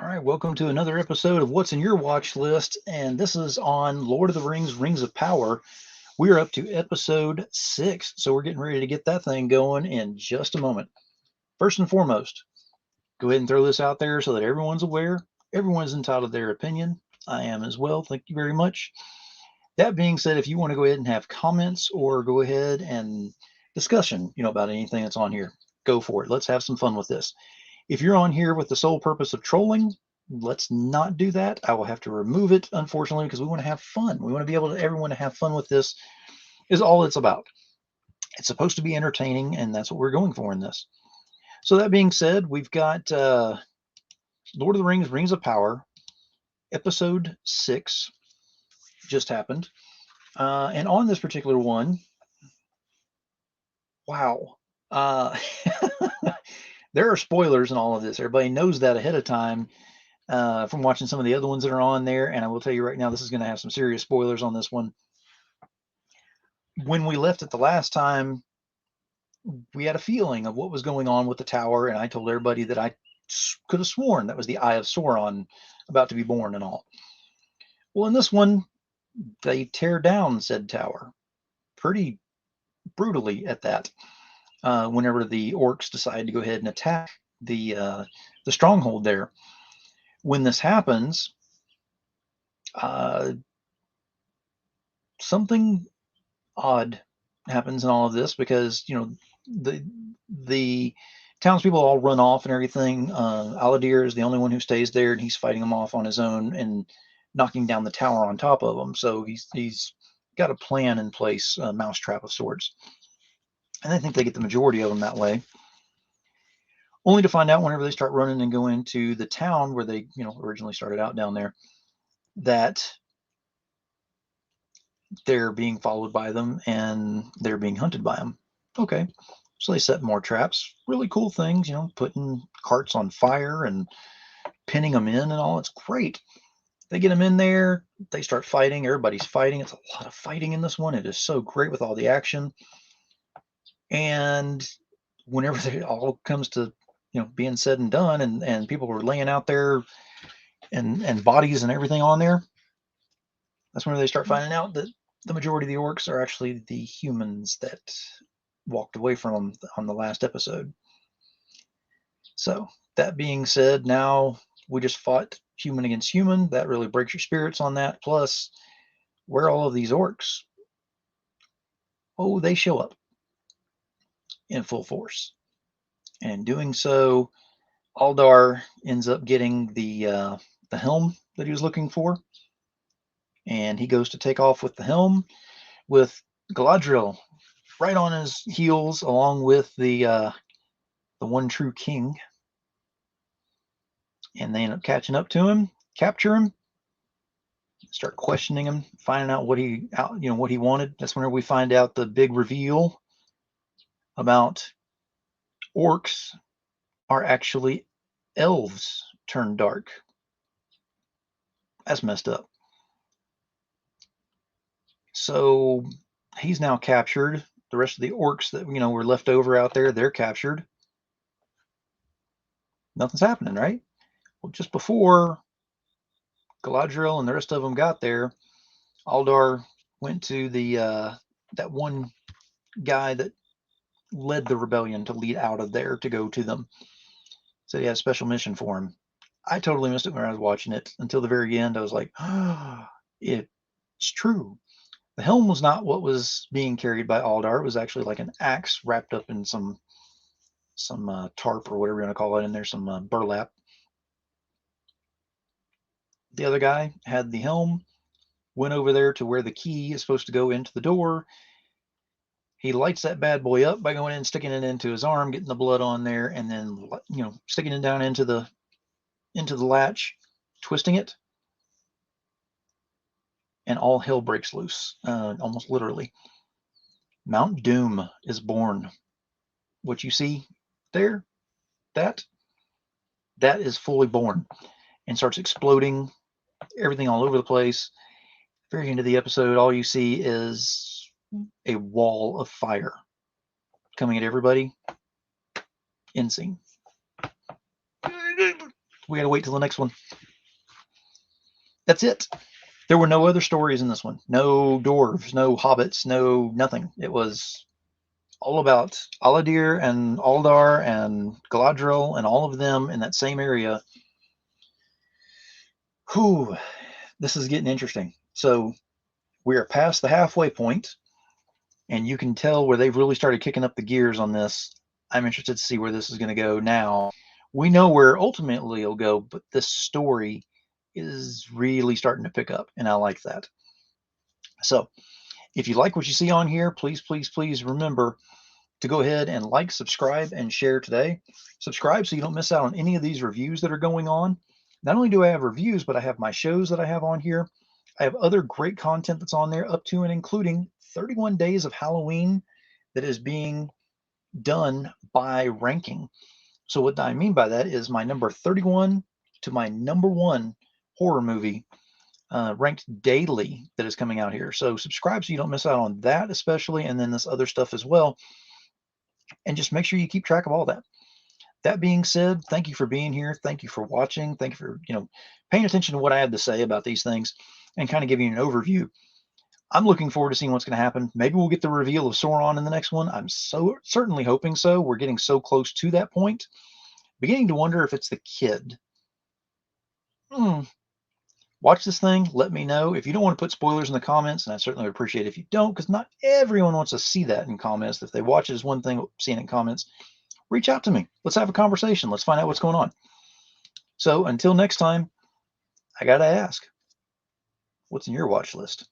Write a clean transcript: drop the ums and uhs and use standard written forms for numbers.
All right, welcome to another episode of What's in Your Watch List, and this is on Lord of the Rings: Rings of Power. We are up to episode 6, so we're getting ready to get that thing going in just a moment. First and foremost, go ahead and throw this out there so that everyone's aware. Everyone's entitled to their opinion. I am as well. Thank you very much. That being said, if you want to go ahead and have comments or go ahead and discussion, about anything that's on here, go for it. Let's have some fun with this. If you're on here with the sole purpose of trolling, let's not do that. I will have to remove it, unfortunately, because we want to have fun. We want to be able to everyone to have fun with this is all it's about. It's supposed to be entertaining, and that's what we're going for in this. So that being said, we've got Lord of the Rings: Rings of Power, episode 6 just happened. And on this particular one, wow. Uh, there are spoilers in all of this. Everybody knows that ahead of time from watching some of the other ones that are on there. And I will tell you right now, this is going to have some serious spoilers on this one. When we left it the last time, we had a feeling of what was going on with the tower. And I told everybody that I could have sworn that was the Eye of Sauron about to be born and all. Well, in this one, they tear down said tower pretty brutally at that. Whenever the orcs decide to go ahead and attack the stronghold there. When this happens, something odd happens in all of this because the townspeople all run off and everything. Aladir is the only one who stays there, and he's fighting them off on his own and knocking down the tower on top of them. So he's got a plan in place, a mousetrap of sorts. And I think they get the majority of them that way. Only to find out whenever they start running and go into the town where they, originally started out down there, that they're being followed by them and they're being hunted by them. Okay. So they set more traps. Really cool things, putting carts on fire and pinning them in and all. It's great. They get them in there. They start fighting. Everybody's fighting. It's a lot of fighting in this one. It is so great with all the action. And whenever it all comes to being said and done, and people were laying out there and bodies and everything on there, that's when they start finding out that the majority of the orcs are actually the humans that walked away from them on the last episode. So that being said, now we just fought human against human. That really breaks your spirits on that. Plus, where are all of these orcs? Oh, they show up in full force. And doing so, Aldar ends up getting the helm that he was looking for, and he goes to take off with the helm with Galadriel right on his heels, along with the one true king. And they end up catching up to him, capture him, start questioning him, finding out what he wanted. That's whenever we find out the big reveal about orcs are actually elves turned dark. That's messed up. So he's now captured. The rest of the orcs that were left over out there, they're captured. Nothing's happening, right? Well, just before Galadriel and the rest of them got there, Aldar went to the that one guy that led the rebellion to lead out of there to go to them. So he had a special mission for him. I totally missed it when I was watching it until the very end. I was like, oh, it's true. The helm was not what was being carried by Aldar. It was actually like an axe wrapped up in some tarp or whatever you want to call it, and there's some burlap. The other guy had the helm, went over there to where the key is supposed to go into the door. He lights that bad boy up by going in and sticking it into his arm, getting the blood on there, and then sticking it down into the latch, twisting it, and all hell breaks loose, almost literally. Mount Doom is born. What you see there, that is fully born and starts exploding, everything all over the place. Very end of the episode, all you see is a wall of fire coming at everybody. Insane. We got to wait till the next one. That's it. There were no other stories in this one. No dwarves, no hobbits, no nothing. It was all about Aladir and Aldar and Galadriel and all of them in that same area. Whew, this is getting interesting. So we are past the halfway point, and you can tell where they've really started kicking up the gears on this. I'm interested to see where this is going to go now. We know where ultimately it'll go, but this story is really starting to pick up, and I like that. So if you like what you see on here, please, please, please remember to go ahead and like, subscribe, and share today. Subscribe so you don't miss out on any of these reviews that are going on. Not only do I have reviews, but I have my shows that I have on here. I have other great content that's on there, up to and including 31 days of Halloween that is being done by ranking. So what I mean by that is my number 31 to my number 1 horror movie ranked daily that is coming out here. So subscribe so you don't miss out on that, especially, and then this other stuff as well. And just make sure you keep track of all that. That being said, thank you for being here. Thank you for watching. Thank you for paying attention to what I had to say about these things and kind of giving you an overview. I'm looking forward to seeing what's going to happen. Maybe we'll get the reveal of Sauron in the next one. I'm so certainly hoping so. We're getting so close to that point. Beginning to wonder if it's the kid. Watch this thing. Let me know. If you don't want to put spoilers in the comments, and I certainly would appreciate it if you don't, because not everyone wants to see that in comments. If they watch it as one thing, seeing it in comments, reach out to me. Let's have a conversation. Let's find out what's going on. So until next time, I got to ask, what's in your watch list?